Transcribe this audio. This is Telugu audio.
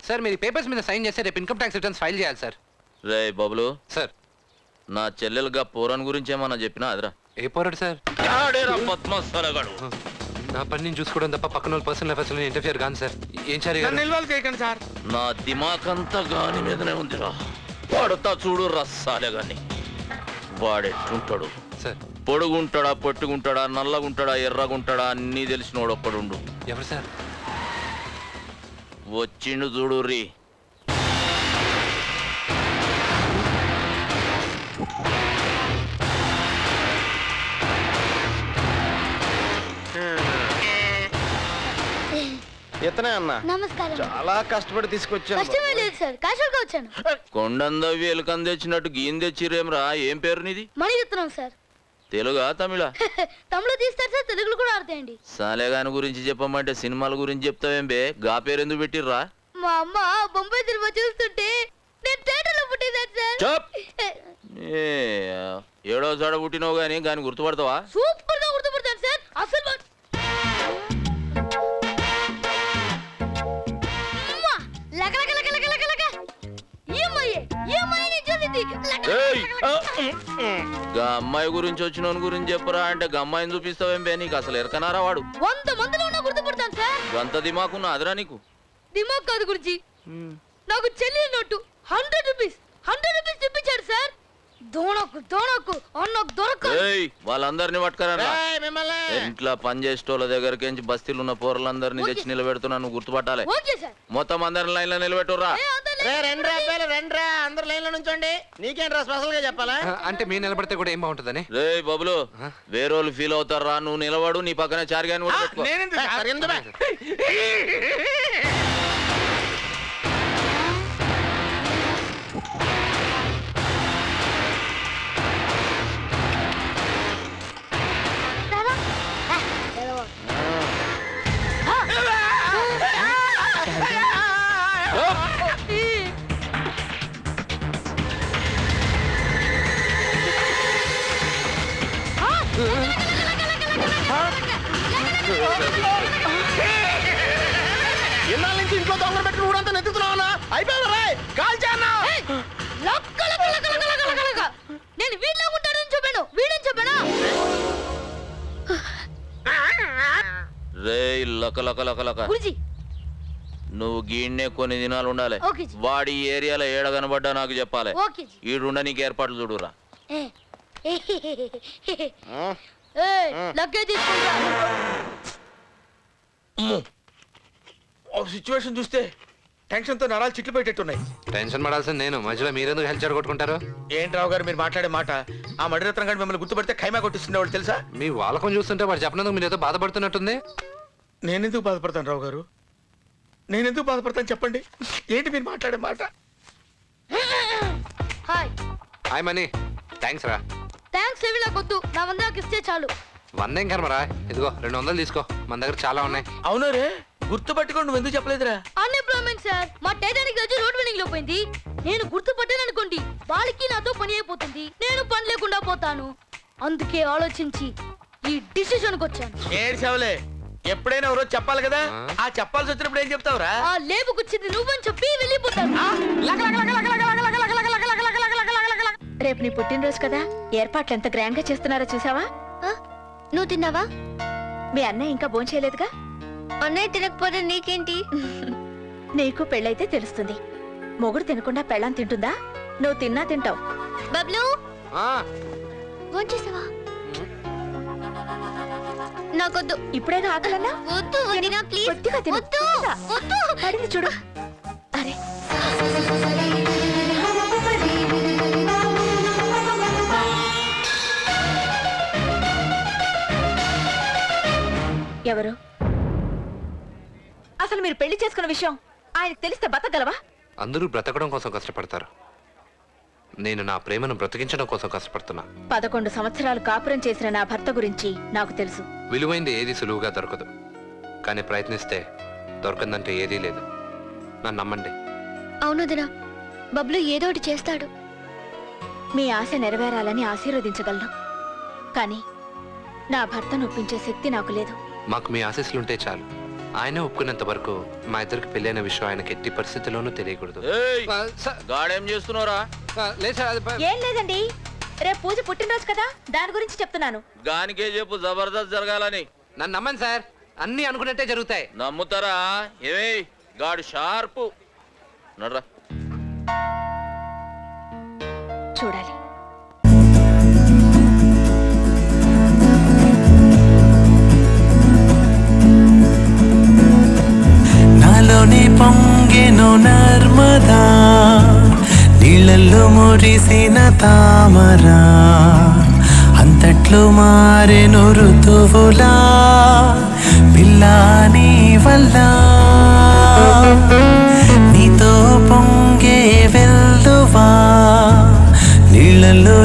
సార్ మీరు పేపర్స్ మీద సైన్ చేస్తే రేపు ఇన్కమ్ ట్యాక్స్ రిటర్న్స్ ఫైల్ చేయాలి సార్. రే బబులు, సార్ నా చెల్లెలుగా పోరన్ గురించి ఏమన్నా చెప్పినా అదిరా. ఏ పోరాడు సార్? పద్మస్థలగాడు నా పని నేను చూసుకోవడం తప్ప పక్కన వాళ్ళ పర్సనల్ అఫైర్స్ లో ఇంటర్ఫియర్ కాను సార్. ఏం చేయకండి సార్. నా దిమాకంతా గాని మీదనే ఉందిరా. పడతా చూడు రస్సాలే గాని. వాడెట్టుంటాడు సార్? పొడుగుంటాడా, పొట్టుగుంటాడా, నల్లగుంటాడా, ఎర్రగుంటాడా అన్నీ తెలిసినోడు ఒక్కడుండు. ఎవరు సార్? వచ్చిండు చూడు రీ. ఎత్తనే అన్న. నమస్కారం. చాలా కష్టపడి తీసుకొచ్చాను. కష్టమే లేదు సార్, క్యాషువల్గా వచ్చాను. కొండందవి ఎలుకం తెచ్చినట్టు గీన్ తెచ్చిరేమ్రా. ఏం పేరు నీది? మణిరత్నం సార్. తెలుగా తమిళ? తమిళ తీస్తారు సార్, తెలుగులో కూడా ఆడతాయండి. సాలేగాని గురించి చెప్పమంటే సినిమాల గురించి చెప్తావేం బే? గా పేరు ఎందుకు పెట్టిర్రా? మా అమ్మ బొంబాయి సినిమా చూస్తుంటే నేను థియేటర్లో పుట్టిందాను సార్. చెప్. ఏడో చాడ పుట్టినావు గానీ గాని గుర్తుపడతావా? సూపర్ గా గుర్తుపడతాను సార్. అసలు గా అమ్మాయి గురించి వచ్చిన గురించి చెప్పరా అంటే గా అమ్మాయిని చూపిస్తావేం బే? నీకు అసలు ఎరకనారా వాడు? 100 మందిలో ఉన్నా గుర్తుపడతాను సార్. గంత దిమాకున్నా అదిరా నీకు? దిమాగ్ కాదు గురించి, నాకు చెల్లి నోటు 100 రూపీస్ చూపించాడు సార్. దోణకు అన్నకు దొరక. వాళ్ళందరినీ పట్టుకరా. ఇంట్లో పని చేసేటోళ్ళ దగ్గరికి బస్తీలు ఉన్న పోరలందరినీ తెచ్చి నిలబెడుతున్నా. నువ్వు గుర్తుపట్టాలి. మొత్తం అందరిని లైన్ లో నిలబెట్టురా. రెండ్రా అందరు లైన్ లో నుంచోండి. నీకేంట్రా స్పెషల్ గా చెప్పాలా? అంటే మీ నిలబడితే కూడా ఏం బాగుంటుందని. రే బబులు, వేరేవాళ్ళు ఫీల్ అవుతారా? నువ్వు నిలబడు, నీ పక్కనే చారిగాని కూడా పెట్టుకో. ఎన్నాళ్ళ నుంచి ఇంట్లో దొంగలు పెట్టి ఊరంతా నెత్తుతున్నావా? అయిపోయావా? కాల్చానా? నేను వీడిలో ఉంటానని చెప్పాను. వీడని చెప్పానా? రే లక లక లక లక. నువ్వు గీడ్నే కొన్ని దినాలు ఉండాలి. వాడి ఏరియాలో ఏడ కనబడ్డా నాకు చెప్పాలి. ఈడుండ నీకు ఏర్పాట్లు చూడురా. సిచ్యువేషన్ చూస్తే టెన్షన్ తో నరాలు చిట్లు పెట్టేట్టున్నాయి. టెన్షన్ పడాల్సింది నేను, మధ్యలో మీరెందుకు హెల్ప్ చెడగొట్టుకుంటారు? ఏంటి రావు గారు మీరు మాట్లాడే మాట? ఆ మణిరత్నం గారు మిమ్మల్ని గుర్తుపడితే ఖైమా కొట్టిస్తుండేవాడు తెలుసా? మీ వాళ్ళకం చూస్తుంటే వాడు చెప్పినందుకు మీరు ఏదో బాధపడుతున్నట్టుంది. నేనెందుకు బాధపడతాను రావు గారు? నేనెందుకు బాధపడతాను చెప్పండి. ఏంటి మీరు మాట్లాడే మాట? Hi money. థ్యాంక్స్ రా. థ్యాంక్స్ ఏమి నాకొద్దు, నా 100 నాకు ఇస్తే చాలు. 100 ఏం కర్మరా, ఇదిగో 200 తీసుకో, మన దగ్గర చాలా ఉన్నాయి. అవునా రే, గుర్తుపట్టుకోండి. నువ్వు ఎందుకు చెప్పలేదురా? Unemployment sir. మా టైటానిక్ వచ్చి రోడ్ వెల్డింగ్ లో పోయింది. నేను గుర్తుపట్టాను అనుకోండి, వాళ్ళకి నాతో పని అయిపోతుంది. నేను పని లేకుండా పోతాను. అందుకే ఆలోచించి ఈ డిసిషన్కి వచ్చాను. ఏడ్చావులే, ఎప్పుడైనా ఎవరో చెప్పాలి కదా. ఆ చెప్పాల్సి వచ్చినప్పుడు ఏం చెప్తావురా? ఆ లేబుకొచ్చింది నువ్వని చెప్పి వెళ్ళిపోతాను. రేపు నీ పుట్టినరోజు కదా, ఏర్పాట్లు ఎంత గ్రాండ్ గా చేస్తున్నారో చూసావా? నువ్వు తిన్నావా? మీ అన్నయ్య ఇంకా భోంచేయలేదుగా. అన్నయ్య తినకపోతే నీకేంటి? నీకు పెళ్ళైతే తెలుస్తుంది. మొగుడు తినకుండా పెళ్ళాం తింటుందా? నువ్వు తిన్నా తింటావు. బబ్లు భోంచేసావా? నాకొద్దు. ఇప్పుడేగా ఆకలన్నా? వద్దు వదినా ప్లీజ్. కొద్దిగా తిను. వద్దు. పడింది చూడు. అరే ఎవరు? అసలు మీరు పెళ్లి చేసుకున్న విషయం ఆయనకు తెలిస్తే బతకగలవా? అందరూ బ్రతకడం కోసం కష్టపడతారు, నేను నా ప్రేమను బ్రతికించడం కోసం కష్టపడుతున్నా. 11 సంవత్సరాలు కాపురం చేసిన నా భర్త గురించి నాకు తెలుసు. విలువైంది ఏది సులువుగా దొరకదు, కానీ ప్రయత్నిస్తే దొరకందంటే ఏదీ లేదు. నన్ను నమ్మండి. అవునుదినా, బబ్లు ఏదో ఒకటి చేస్తాడు. మీ ఆశ నెరవేరాలని ఆశీర్వదించగలను, కానీ నా భర్తను ఒప్పించే శక్తి నాకు లేదు. మాకు మీ ఆశీస్సులుంటే చాలు. ఆయనే ఒప్పుకున్నంత వరకు మా ఇద్దరికి పెళ్ళైన విషయం ఆయనకి ఎట్టి పరిస్థితుల్లోనూ తెలియకూడదు. ఏయ్, సార్, గాడేం చేస్తున్నారా? లేదు సార్, ఏం లేదండి, రేపు పూజ పుట్టినరోజు కదా, దాని గురించి చెప్తున్నాను. గానికే చెప్పు జబర్దస్త్ జరగాలని. నన్ను నమ్మండి సార్, అన్నీ అనుకున్నట్టే జరుగుతాయి. నమ్ముతారా? ఏమే గాడు షార్పు. నడ్రా. చూడాలి. నాలోని పొంగెను నర్మదా, నీళ్ళల్లో మురిసిన తామరా, అంతట్లు మారెను ఋతువులా పిల్లాని వల్ల. నీతో పొంగే వెల్లువా నీళ్ళల్లో